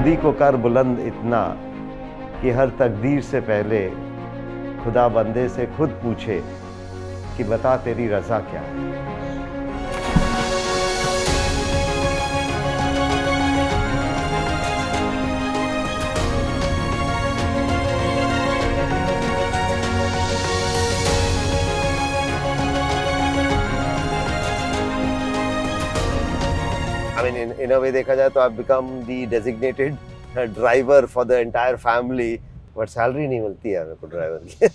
खुद ही को कर बुलंद इतना कि हर तकदीर से पहले खुदा बंदे से खुद पूछे कि बता तेरी रज़ा क्या है। I mean, in a way देखा जाए तो I've become the designated driver for the entire family, but salary नहीं मिलती है मेरे को ड्राइवर की।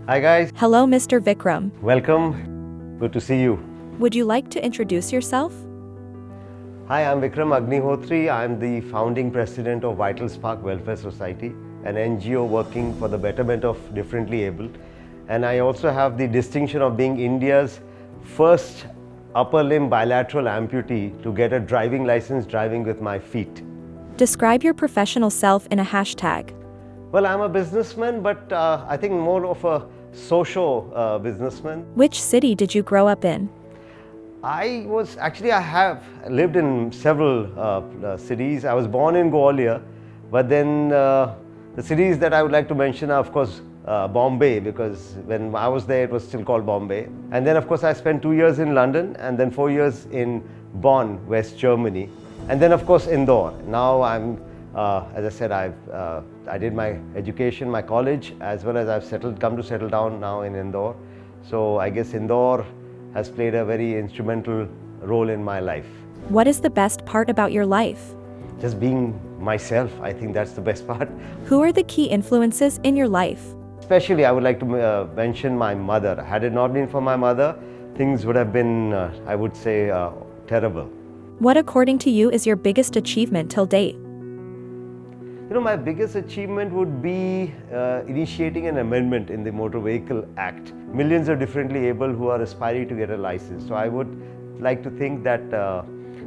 Hi guys. Hello, Mr. Vikram. Welcome. Good to see you. Would you like to introduce yourself? Hi, I'm Vikram Agnihotri. I'm the founding president of Vital Spark Welfare Society, an NGO working for the betterment of differently abled. And I also have the distinction of being India's first upper limb bilateral amputee to get a driving license driving with my feet. Describe your professional self in a hashtag. Well, I'm a businessman, but I think more of a social businessman. Which city did you grow up in? I have lived in several cities. I was born in Gwalior, but then the cities that I would like to mention are, of course, Bombay, because when I was there, it was still called Bombay. And then, of course, I spent 2 years in London, and then 4 years in Bonn, West Germany. And then, of course, Indore. Now I'm, as I said, I did my education, my college, as well as I've come to settle down now in Indore. So I guess Indore has played a very instrumental role in my life. What is the best part about your life? Just being myself, I think that's the best part. Who are the key influences in your life? Especially, I would like to mention my mother. Had it not been for my mother, things would have been, I would say, terrible. What, according to you, is your biggest achievement till date? You know, my biggest achievement would be initiating an amendment in the Motor Vehicle Act. Millions are differently able who are aspiring to get a license. So I would like to think that,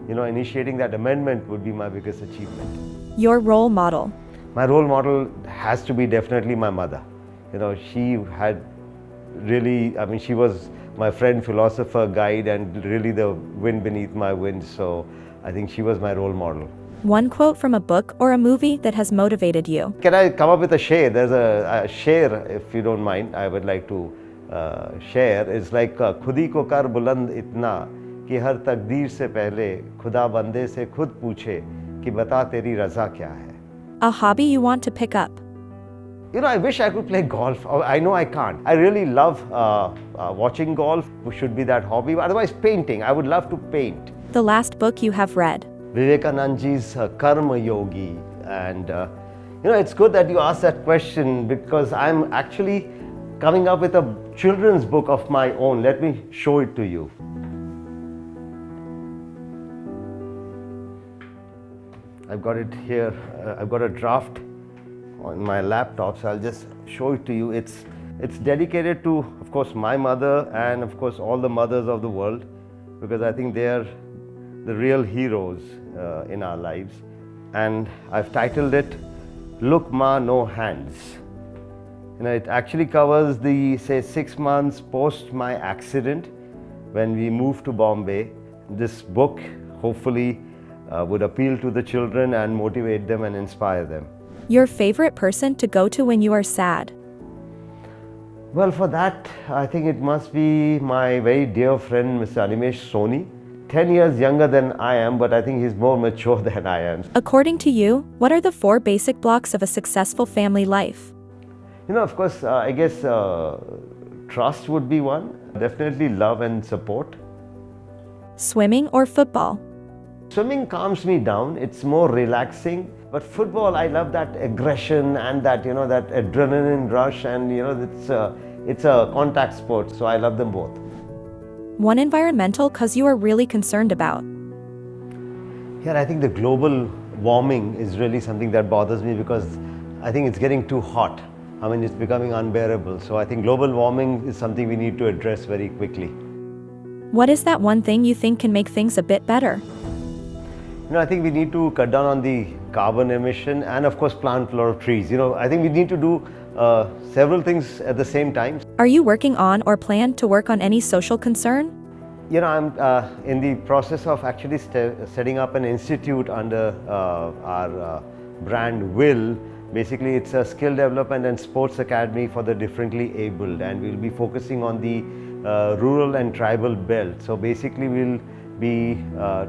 initiating that amendment would be my biggest achievement. Your role model? My role model has to be definitely my mother. You know, she had really, she was my friend, philosopher, guide, and really the wind beneath my wings. So I think she was my role model. One quote from a book or a movie that has motivated you. Can I come up with a share? There's a share, if you don't mind, I would like to share. It's like खुद ही को कर बुलंद इतना कि हर तकदीर से पहले खुदा बंदे से खुद पूछे कि बता तेरी रज़ा क्या है. A hobby you want to pick up? You know, I wish I could play golf. I know I can't. I really love watching golf. Should be that hobby. Otherwise, painting. I would love to paint. The last book you have read? Vivekanandaji's Karma Yogi. And it's good that you asked that question because I'm actually coming up with a children's book of my own. Let me show it to you. I've got it here. I've got a draft on my laptop, so I'll just show it to you. It's dedicated to, of course, my mother and, of course, all the mothers of the world, because I think they are the real heroes in our lives. And I've titled it, Look Ma, No Hands. It actually covers the, 6 months post my accident when we moved to Bombay. This book, hopefully, would appeal to the children and motivate them and inspire them. Your favorite person to go to when you are sad? Well, for that, I think it must be my very dear friend, Mr. Animesh Soni. 10 years younger than I am, but I think he's more mature than I am. According to you, what are the 4 basic blocks of a successful family life? Of course, I guess trust would be one. Definitely love and support. Swimming or football? Swimming calms me down. It's more relaxing. But football, I love that aggression and that, that adrenaline rush, and, it's a contact sport. So I love them both. One environmental cause you are really concerned about? Yeah, I think the global warming is really something that bothers me because I think it's getting too hot. It's becoming unbearable. So I think global warming is something we need to address very quickly. What is that one thing you think can make things a bit better? I think we need to cut down on the carbon emission and of course plant a lot of trees. I think we need to do several things at the same time. Are you working on or plan to work on any social concern? I'm in the process of actually setting up an institute under our brand Will. Basically, it's a skill development and sports academy for the differently abled, and we'll be focusing on the rural and tribal belt. So basically, we'll be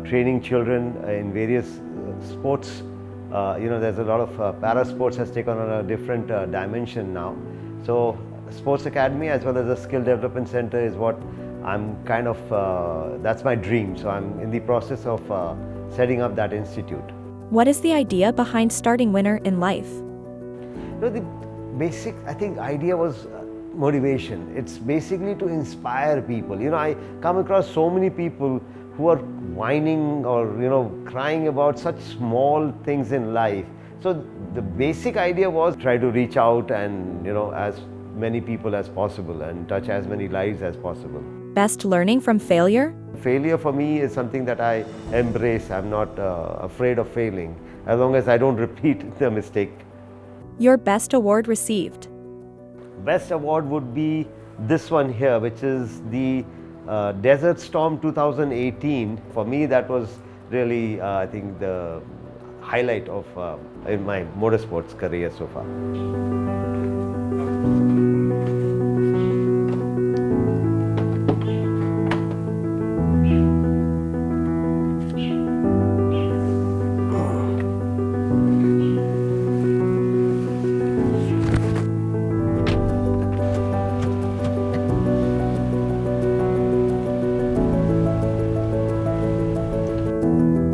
training children in various sports. There's a lot of para sports has taken on a different dimension now. So sports academy as well as a skill development center is what I'm kind of, that's my dream. So I'm in the process of setting up that institute. What is the idea behind starting Winner in Life? The basic, I think, idea was motivation. It's basically to inspire people. I come across so many people who are whining or, crying about such small things in life. So the basic idea was try to reach out and, as many people as possible and touch as many lives as possible. Best learning from failure? Failure for me is something that I embrace. I'm not afraid of failing, as long as I don't repeat the mistake. Your best award received? Best award would be this one here, which is the Desert Storm 2018. For me, that was really, I think, the highlight of in my motorsports career so far.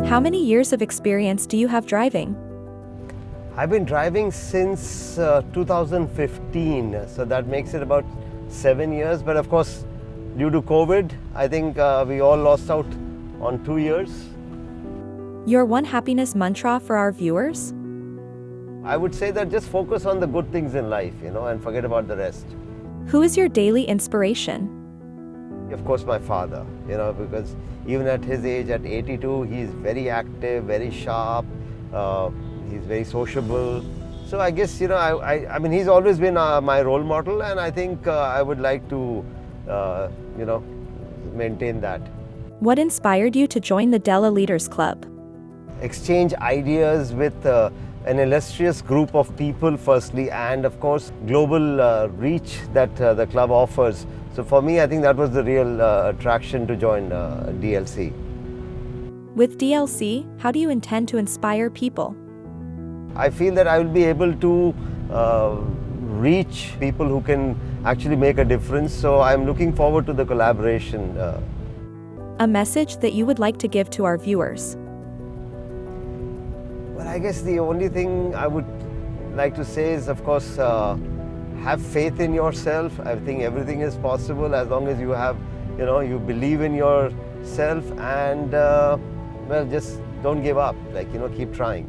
How many years of experience do you have driving? I've been driving since 2015, so that makes it about 7 years. But of course, due to COVID, I think we all lost out on 2 years. Your one happiness mantra for our viewers? I would say that just focus on the good things in life, and forget about the rest. Who is your daily inspiration? Of course, my father, because even at his age, at 82, he's very active, very sharp, he's very sociable. So I guess, I mean, he's always been my role model, and I think I would like to, maintain that. What inspired you to join the Della Leaders Club? Exchange ideas with an illustrious group of people, firstly, and of course, global reach that the club offers. So for me, I think that was the real attraction to join DLC. With DLC, how do you intend to inspire people? I feel that I will be able to reach people who can actually make a difference. So I'm looking forward to the collaboration. A message that you would like to give to our viewers? Well, I guess the only thing I would like to say is, of course, have faith in yourself. I think everything is possible as long as you have, you believe in yourself, and well, just don't give up. Keep trying.